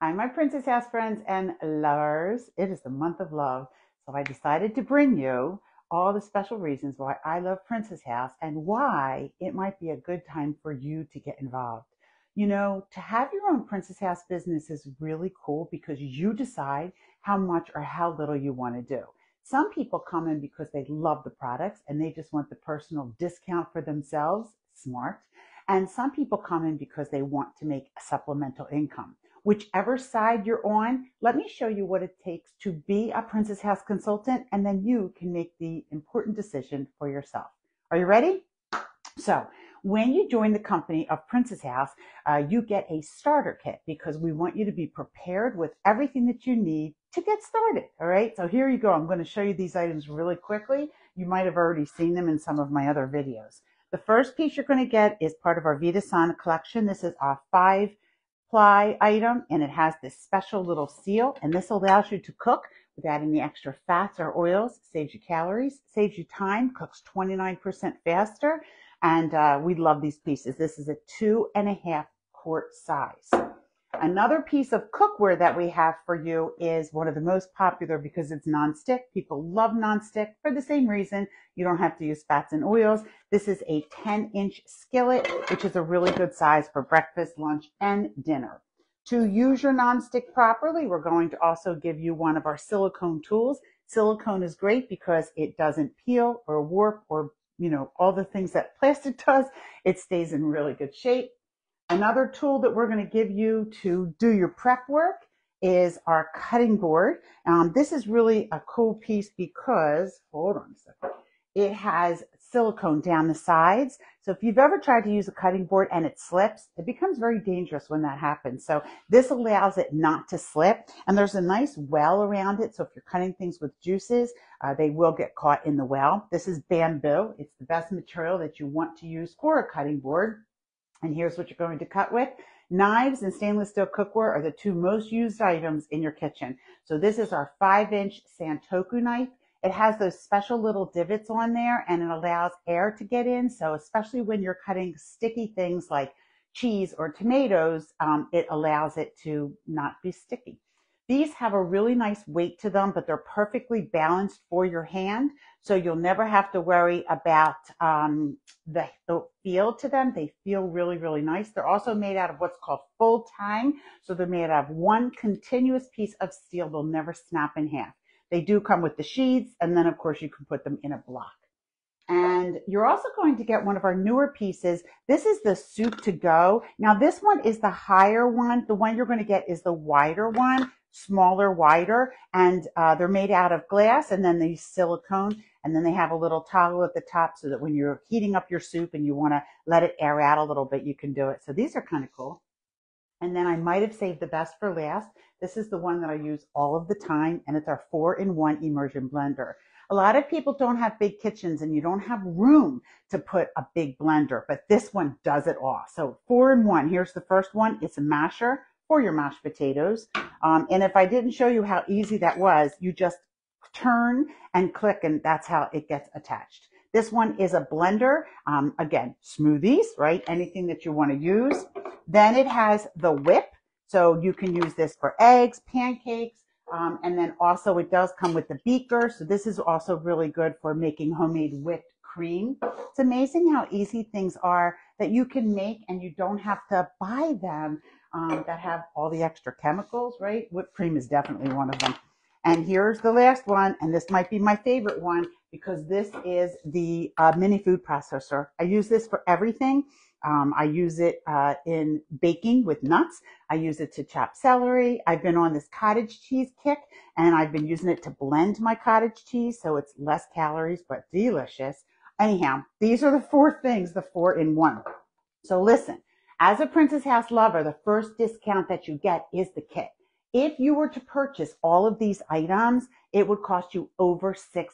Hi, my Princess House friends and lovers. It is the month of love, so I decided to bring you all the special reasons why I love Princess House and why it might be a good time for you to get involved. You know, to have your own Princess House business is really cool because you decide how much or how little you want to do. Some people come in because they love the products and they just want the personal discount for themselves. Smart. And some people come in because they want to make a supplemental income. Whichever side you're on, let me show you what it takes to be a Princess House consultant, and then you can make the important decision for yourself. Are you ready? So when you join the company of Princess House, you get a starter kit because we want you to be prepared with everything that you need to get started. All right, so here you go. I'm going to show you these items really quickly. You might have already seen them in some of my other videos. The first piece you're going to get is part of our Vita Sana collection. This is our 5-ply item, and it has this special little seal, and this allows you to cook without any extra fats or oils. Saves you calories, saves you time, cooks 29% faster, and we love these pieces. This is a 2.5 quart size. Another piece of cookware that we have for you is one of the most popular because it's nonstick. People love nonstick for the same reason. You don't have to use fats and oils. This is a 10-inch skillet, which is a really good size for breakfast, lunch, and dinner. To use your nonstick properly, we're going to also give you one of our silicone tools. Silicone is great because it doesn't peel or warp or, all the things that plastic does. It stays in really good shape. Another tool that we're going to give you to do your prep work is our cutting board. This is really a cool piece because, hold on a second, it has silicone down the sides. So if you've ever tried to use a cutting board and it slips, it becomes very dangerous when that happens. So this allows it not to slip. And there's a nice well around it. So if you're cutting things with juices, they will get caught in the well. This is bamboo. It's the best material that you want to use for a cutting board. And here's what you're going to cut with. Knives and stainless steel cookware are the two most used items in your kitchen. So this is our 5-inch Santoku knife. It has those special little divots on there and it allows air to get in. So especially when you're cutting sticky things like cheese or tomatoes, it allows it to not be sticky. These have a really nice weight to them, but they're perfectly balanced for your hand. So you'll never have to worry about the feel to them. They feel really, really nice. They're also made out of what's called full tang. So they're made out of one continuous piece of steel. They'll never snap in half. They do come with the sheaths, and then of course you can put them in a block. And you're also going to get one of our newer pieces. This is the soup to go. Now this one is the higher one. The one you're going to get is the wider one, smaller, wider, and they're made out of glass and then they silicone, and then they have a little toggle at the top so that when you're heating up your soup and you want to let it air out a little bit, you can do it. So these are kind of cool. And then I might have saved the best for last. This is the one that I use all of the time, and it's our 4-in-1 immersion blender. A lot of people don't have big kitchens and you don't have room to put a big blender, but this one does it all. So 4-in-1, here's the first one. It's a masher for your mashed potatoes. And if I didn't show you how easy that was, you just turn and click and that's how it gets attached. This one is a blender. Again, smoothies, right? Anything that you want to use. Then it has the whip. So you can use this for eggs, pancakes, and then also it does come with the beaker. So this is also really good for making homemade whipped cream. It's amazing how easy things are that you can make and you don't have to buy them that have all the extra chemicals, right? Whipped cream is definitely one of them. And here's the last one, and this might be my favorite one because this is the mini food processor. I use this for everything. I use it in baking with nuts. I use it to chop celery. I've been on this cottage cheese kick, and I've been using it to blend my cottage cheese, so it's less calories, but delicious. Anyhow, these are the 4 things, the 4-in-1. So listen, as a Princess House lover, the first discount that you get is the kit. If you were to purchase all of these items, it would cost you over $600,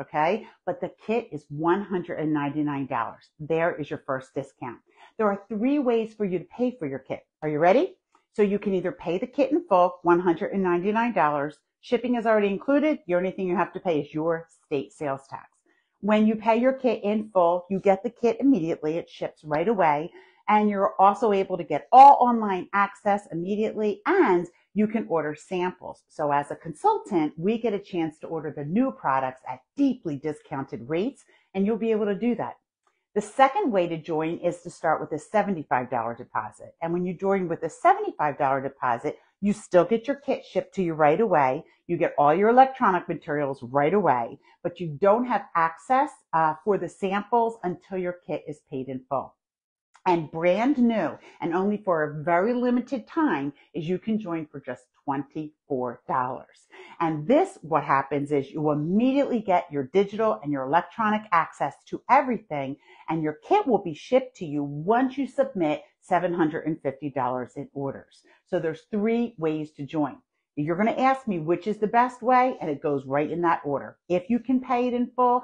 okay? But the kit is $199. There is your first discount. There are 3 ways for you to pay for your kit. Are you ready? So you can either pay the kit in full, $199. Shipping is already included. The only thing you have to pay is your state sales tax. When you pay your kit in full, you get the kit immediately. It ships right away. And you're also able to get all online access immediately, and you can order samples. So as a consultant, we get a chance to order the new products at deeply discounted rates, and you'll be able to do that. The second way to join is to start with a $75 deposit. And when you join with a $75 deposit, you still get your kit shipped to you right away. You get all your electronic materials right away, but you don't have access for the samples until your kit is paid in full. And brand new, and only for a very limited time, is you can join for just $24. And this, what happens is you immediately get your digital and your electronic access to everything, and your kit will be shipped to you once you submit $750 in orders. So there's 3 ways to join. You're going to ask me which is the best way, and it goes right in that order. If you can pay it in full,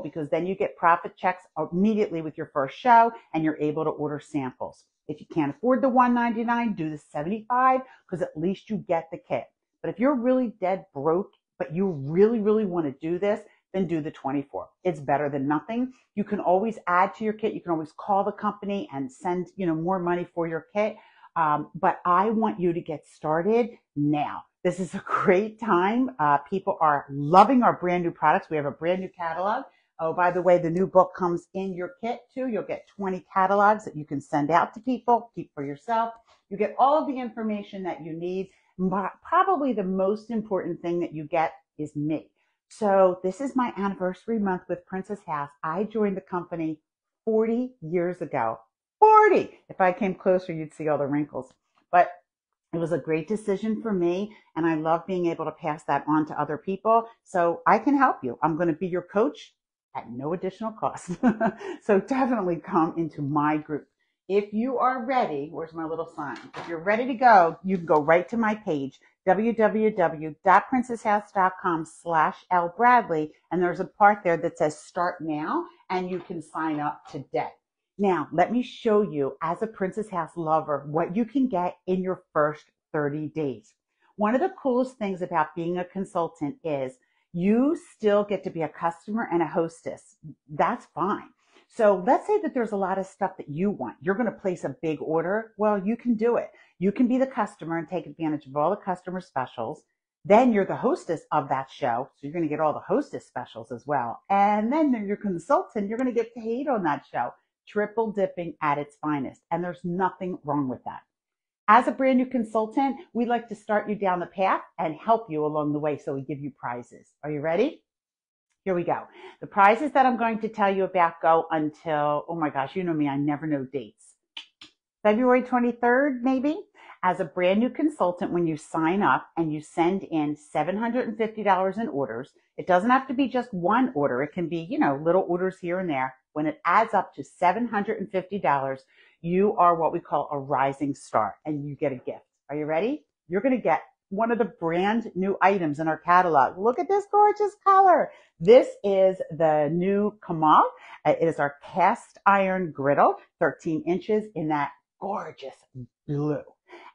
because then you get profit checks immediately with your first show, and you're able to order samples. If you can't afford the $199, do the $75, because at least you get the kit. But if you're really dead broke, but you really, really want to do this, then do the $24. It's better than nothing. You can always add to your kit. You can always call the company and send, more money for your kit. But I want you to get started now. This is a great time. People are loving our brand new products. We have a brand new catalog. Oh, by the way, the new book comes in your kit too. You'll get 20 catalogs that you can send out to people, keep for yourself. You get all of the information that you need. Probably the most important thing that you get is me. So this is my anniversary month with Princess House. I joined the company 40 years ago. 40! If I came closer, you'd see all the wrinkles. But it was a great decision for me, and I love being able to pass that on to other people. So I can help you. I'm going to be your coach at no additional cost. So definitely come into my group. If you are ready, where's my little sign? If you're ready to go, you can go right to my page, www.princesshouse.com/LBradley, and there's a part there that says start now, and you can sign up today. Now, let me show you, as a Princess House lover, what you can get in your first 30 days. One of the coolest things about being a consultant is you still get to be a customer and a hostess. That's fine. So let's say that there's a lot of stuff that you want. You're going to place a big order. Well, you can do it. You can be the customer and take advantage of all the customer specials. Then you're the hostess of that show. So you're going to get all the hostess specials as well. And then you're your consultant. You're going to get paid on that show. Triple dipping at its finest. And there's nothing wrong with that. As a brand new consultant, we like to start you down the path and help you along the way. So we give you prizes. Are you ready? Here we go. The prizes that I'm going to tell you about go until, oh my gosh, you know me, I never know dates. February 23rd, maybe. As a brand new consultant, when you sign up and you send in $750 in orders, it doesn't have to be just one order. It can be, little orders here and there. When it adds up to $750, you are what we call a rising star, and you get a gift. Are you ready? You're going to get one of the brand new items in our catalog. Look at this gorgeous color. This is the new Kamal. It is our cast iron griddle, 13 inches in that gorgeous blue.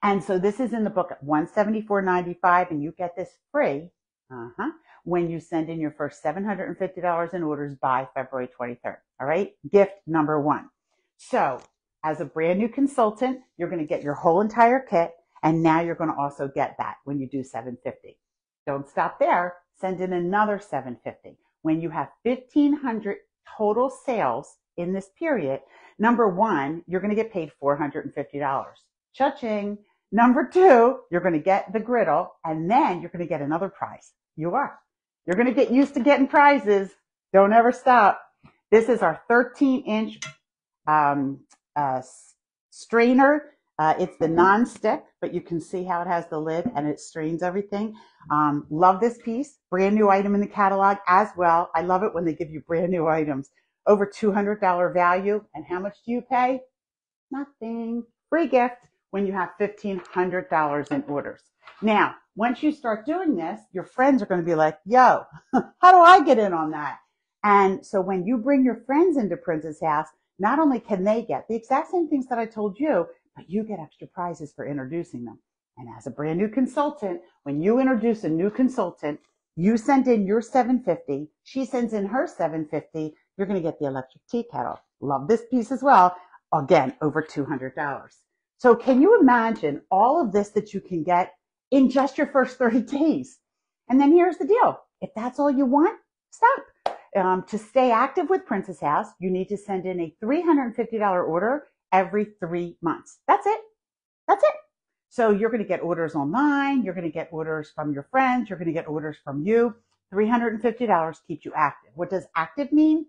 And so this is in the book at $174.95, and you get this free when you send in your first $750 in orders by February 23rd. All right, gift number 1. So as a brand new consultant, you're going to get your whole entire kit, and now you're going to also get that when you do $750. Don't stop there. Send in another $750. When you have 1,500 total sales in this period, number 1, you're going to get paid $450. Cha-ching. Number 2, you're going to get the griddle, and then you're going to get another prize. You are. You're going to get used to getting prizes. Don't ever stop. This is our 13-inch strainer. It's the non-stick, but you can see how it has the lid and it strains everything. Love this piece. Brand new item in the catalog as well. I love it when they give you brand new items. Over $200 value. And how much do you pay? Nothing. Free gift when you have $1,500 in orders. Now, once you start doing this, your friends are going to be like, yo, how do I get in on that? And so when you bring your friends into Princess House, not only can they get the exact same things that I told you, but you get extra prizes for introducing them. And as a brand new consultant, when you introduce a new consultant, you send in your $750, she sends in her $750, you're going to get the electric tea kettle. Love this piece as well. Again, over $200. So can you imagine all of this that you can get in just your first 30 days? And then here's the deal. If that's all you want, stop. To stay active with Princess House, you need to send in a $350 order every 3 months. That's it. That's it. So you're going to get orders online. You're going to get orders from your friends. You're going to get orders from you. $350 keeps you active. What does active mean?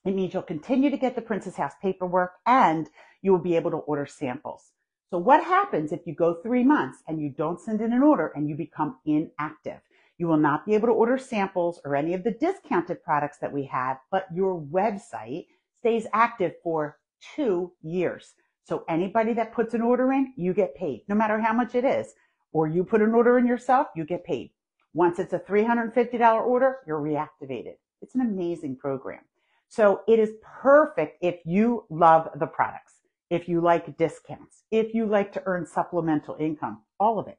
It means you'll continue to get the Princess House paperwork and you will be able to order samples. So what happens if you go 3 months and you don't send in an order and you become inactive? You will not be able to order samples or any of the discounted products that we have, but your website stays active for 2 years. So anybody that puts an order in, you get paid, no matter how much it is. Or you put an order in yourself, you get paid. Once it's a $350 order, you're reactivated. It's an amazing program. So it is perfect if you love the products, if you like discounts, if you like to earn supplemental income, all of it.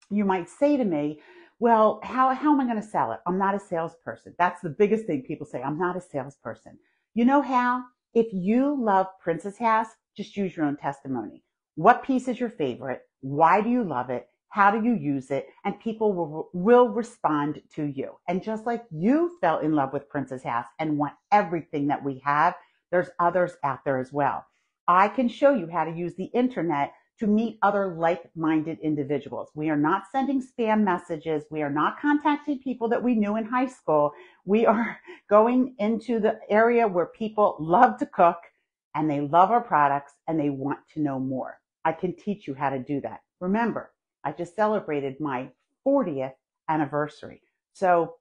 You might say to me, well, how am I going to sell it? I'm not a salesperson. That's the biggest thing people say. I'm not a salesperson. You know how? If you love Princess House, just use your own testimony. What piece is your favorite? Why do you love it? How do you use it? And people will respond to you. And just like you fell in love with Princess House and want everything that we have, there's others out there as well. I can show you how to use the internet to meet other like-minded individuals. We are not sending spam messages. We are not contacting people that we knew in high school. We are going into the area where people love to cook and they love our products and they want to know more. I can teach you how to do that. Remember, I just celebrated my 40th anniversary. So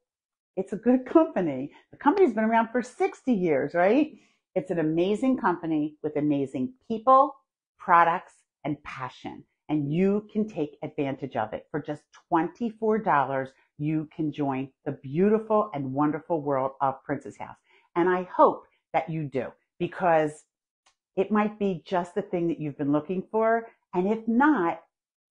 it's a good company. The company's been around for 60 years, right? It's an amazing company with amazing people, products, and passion. And you can take advantage of it. For just $24, you can join the beautiful and wonderful world of Princess House. And I hope that you do, because it might be just the thing that you've been looking for. And if not,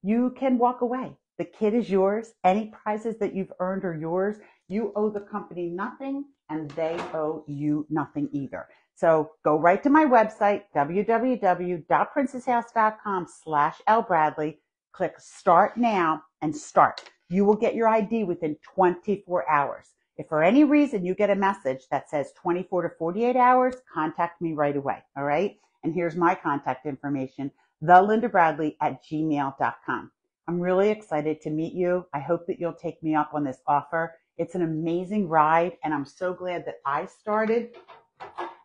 you can walk away. The kit is yours. Any prizes that you've earned are yours. You owe the company nothing, and they owe you nothing either. So go right to my website, www.princesshouse.com/LBradley. Click Start Now and start. You will get your ID within 24 hours. If for any reason you get a message that says 24 to 48 hours, contact me right away, all right? And here's my contact information, thelindabradley@gmail.com. I'm really excited to meet you. I hope that you'll take me up on this offer. It's an amazing ride, and I'm so glad that I started,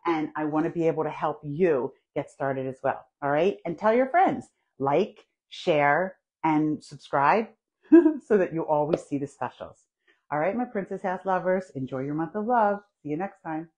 and I want to be able to help you get started as well. All right? And tell your friends, like, share, and subscribe so that you always see the specials. All right, my Princess House lovers, enjoy your month of love. See you next time.